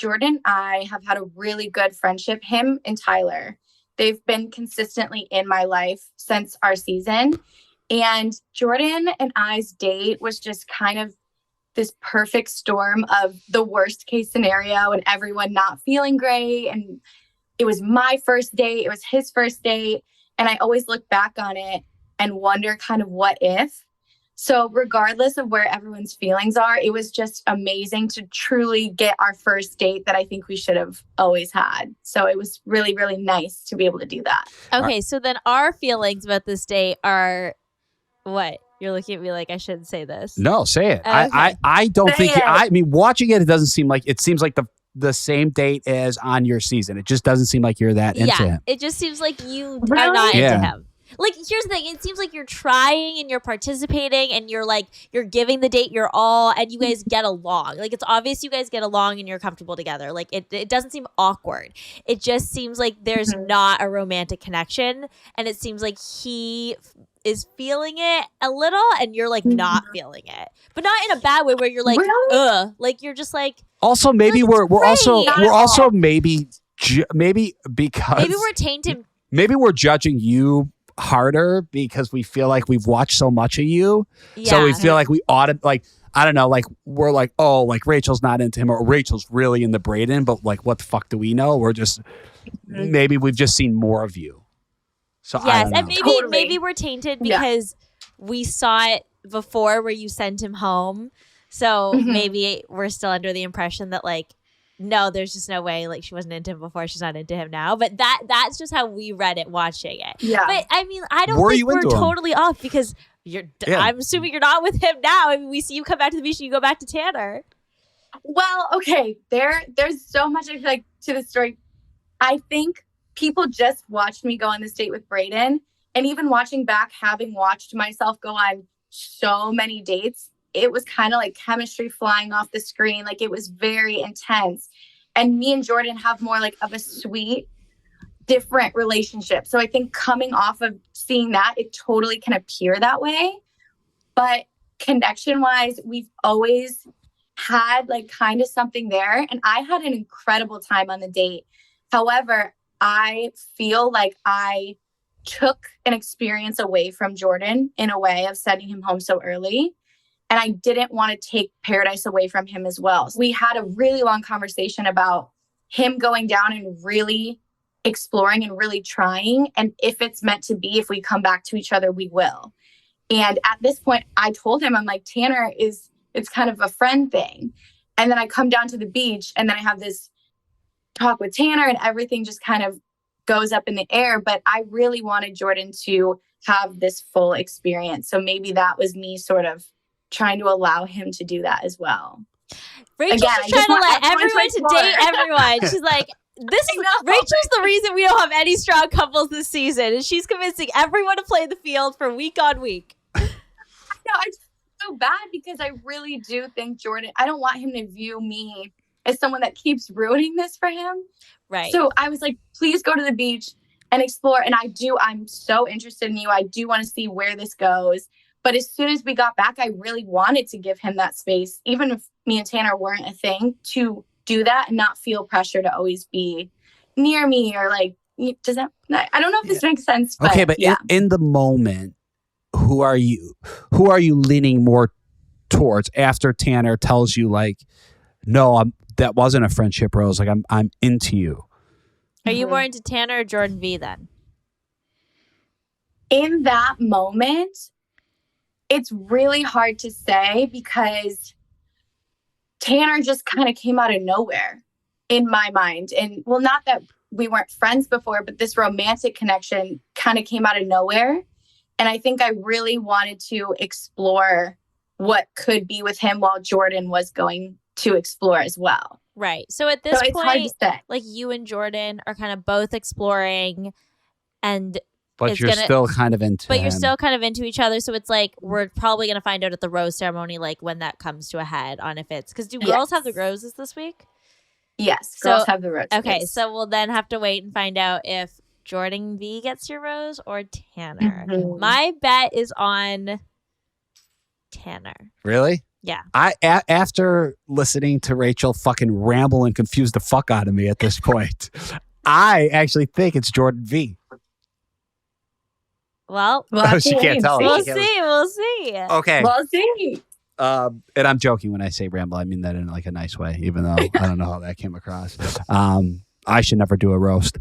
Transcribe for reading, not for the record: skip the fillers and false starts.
Jordan and I have had a really good friendship, him and Tyler. They've been consistently in my life since our season. And Jordan and I's date was just kind of this perfect storm of the worst case scenario and everyone not feeling great. And it was my first date. It was his first date. And I always look back on it and wonder kind of what if. So regardless of where everyone's feelings are, it was just amazing to truly get our first date that I think we should have always had. So it was really, really nice to be able to do that. Okay, so then our feelings about this date are what? You're looking at me like I shouldn't say this. No, say it. Okay. I don't Say think. it. I mean, watching it, it seems like the same date as on your season. It just doesn't seem like you're that into him. It just seems like you Really? are not Yeah. into him. Like, here's the thing. It seems like you're trying and you're participating and you're giving the date your all and you guys get along. Like, it's obvious you guys get along and you're comfortable together. Like, it doesn't seem awkward. It just seems like there's not a romantic connection. And it seems like he is feeling it a little and you're like not feeling it. But not in a bad way where you're like, Really? ugh. Like, you're just like, Also, maybe Like, we're also great. we're also maybe because maybe we're tainted. maybe we're judging you harder because we feel like we've watched so much of you. Yeah. So we feel like we ought to, like, I don't know, like we're like, oh, like Rachel's not into him or Rachel's really into Brayden, but like what the fuck do we know? We're just maybe we've just seen more of you. So I Yes, don't know. and Totally. maybe we're tainted Yeah. because we saw it before where you sent him home. So maybe we're still under the impression that like, no, there's just no way. Like, she wasn't into him before, she's not into him now. But that's just how we read it watching it. Yeah. But I mean, I don't Were think you we're into him? totally off because Yeah. I'm assuming you're not with him now. I mean, we see you come back to the beach and you go back to Tanner. Well, okay. There's so much I feel like to the story. I think people just watched me go on this date with Brayden, and even watching back, having watched myself go on so many dates, it was kind of like chemistry flying off the screen. Like, it was very intense. And me and Jordan have more like of a sweet, different relationship. So I think coming off of seeing that, it totally can appear that way. But connection wise, we've always had like kind of something there. And I had an incredible time on the date. However, I feel like I took an experience away from Jordan in a way of sending him home so early. And I didn't want to take paradise away from him as well. So we had a really long conversation about him going down and really exploring and really trying. And if it's meant to be, if we come back to each other, we will. And at this point, I told him, I'm like, Tanner it's kind of a friend thing. And then I come down to the beach and then I have this talk with Tanner and everything just kind of goes up in the air. But I really wanted Jordan to have this full experience. So maybe that was me sort of trying to allow him to do that as well. Rachel's Again, I just just trying to want let everyone everyone to to explore. date everyone. She's like, Rachel's the reason we don't have any strong couples this season. And she's convincing everyone to play the field for week on week. No, I just feel so bad because I really do think Jordan, I don't want him to view me as someone that keeps ruining this for him. Right. So I was like, please go to the beach and explore. And I'm so interested in you. I do want to see where this goes. But as soon as we got back, I really wanted to give him that space, even if me and Tanner weren't a thing, to do that and not feel pressure to always be near me or like, does that, I don't know if this makes sense. But Okay, but yeah. in the moment, who are you leaning more towards after Tanner tells you like, no, that wasn't a friendship, Rose. Like I'm into you. Are you more into Tanner or Jordan V then? In that moment, it's really hard to say because Tanner just kind of came out of nowhere in my mind. And well, not that we weren't friends before, but this romantic connection kind of came out of nowhere. And I think I really wanted to explore what could be with him while Jordan was going to explore as well. Right. So at this So it's hard to point, say. like you and Jordan are kind of both exploring and But It's you're gonna- still kind of into but him. you're still kind of into each other. So it's like we're probably going to find out at the rose ceremony, like when that comes to a head on if it's because do girls have the Yes. roses this week? Yes, So- girls have the roses. Okay, so we'll then have to wait and find out if Jordan V gets your rose or Tanner. Mhm. My bet is on Tanner. Really? Yeah. After listening to Rachel fucking ramble and confuse the fuck out of me at this point, I actually think it's Jordan V. Well, She can't tell us. we'll see. Okay. We'll see. And I'm joking when I say ramble. I mean that in like a nice way, even though I don't know how that came across. I should never do a roast.